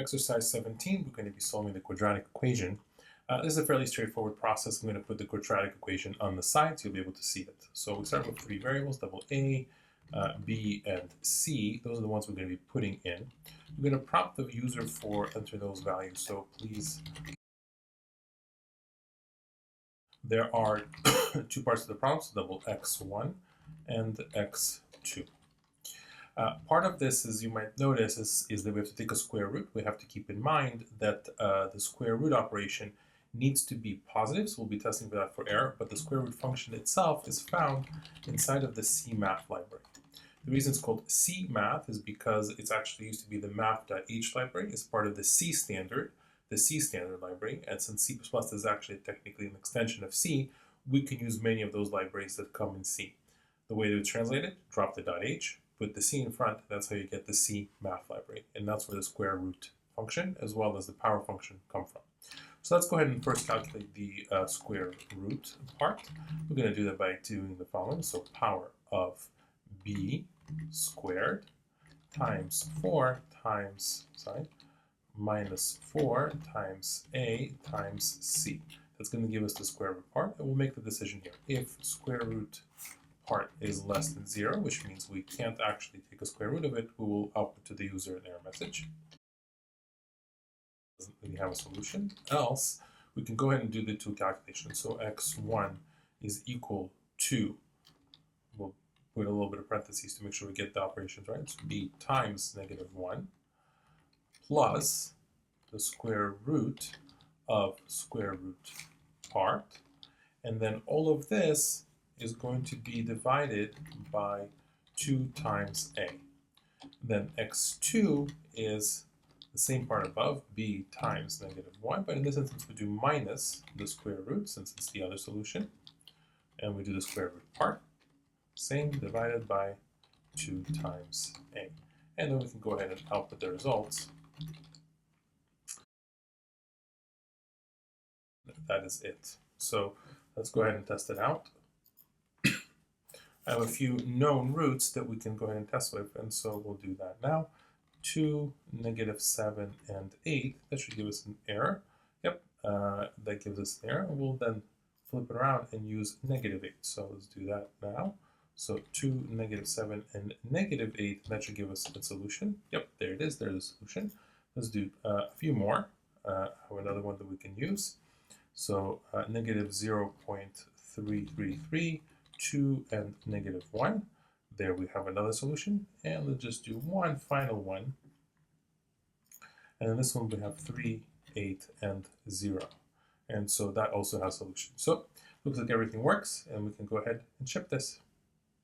exercise 17, we're going to be solving the quadratic equation. This is a fairly straightforward process. I'm going to put the quadratic equation on the side so you'll be able to see it. So we start with three variables, double A, B, and C. Those are the ones we're going to be putting in. We're going to prompt the user for enter those values. So please, there are two parts of the prompt, so double x1 and x2. Part of this, as you might notice, is that we have to take a square root. We have to keep in mind that the square root operation needs to be positive, so we'll be testing for that for error, but the square root function itself is found inside of the cmath library. The reason it's called cmath is because it's actually used to be the math.h library. It's part of the C standard library, and since C++ is actually technically an extension of C, we can use many of those libraries that come in C. The way to translate it, drop the .h, put the C in front, that's how you get the C math library. And that's where the square root function as well as the power function come from. So let's go ahead and first calculate the square root part. We're going to do that by doing the following. So power of b squared times 4 times, minus 4 times a times c. That's going to give us the square root part, and we'll make the decision here. If square root part is less than 0, which means we can't actually take a square root of it, we will output to the user an error message. Doesn't really have a solution. Else, we can go ahead and do the two calculations. So x1 is equal to, we'll put a little bit of parentheses to make sure we get the operations right. So b times -1 plus the square root of square root part. And then all of this is going to be divided by 2 times a. Then x2 is the same part above, b times -1, but in this instance we do minus the square root since it's the other solution, and we do the square root part, same, divided by 2 times a. And then we can go ahead and output the results. That is it. So let's go ahead and test it out. I have a few known roots that we can go ahead and test with, and so we'll do that now. 2, -7, and 8. That should give us an error. Yep, that gives us an error. And we'll then flip it around and use -8. So let's do that now. So 2, -7, and -8. That should give us a solution. Yep, there it is. There's a solution. Let's do a few more. I have another one that we can use. So -0.333. 2 and -1. There we have another solution, and let's just do one final one. And in this one we have 3, 8, and 0. And so that also has a solution. So looks like everything works, and we can go ahead and ship this.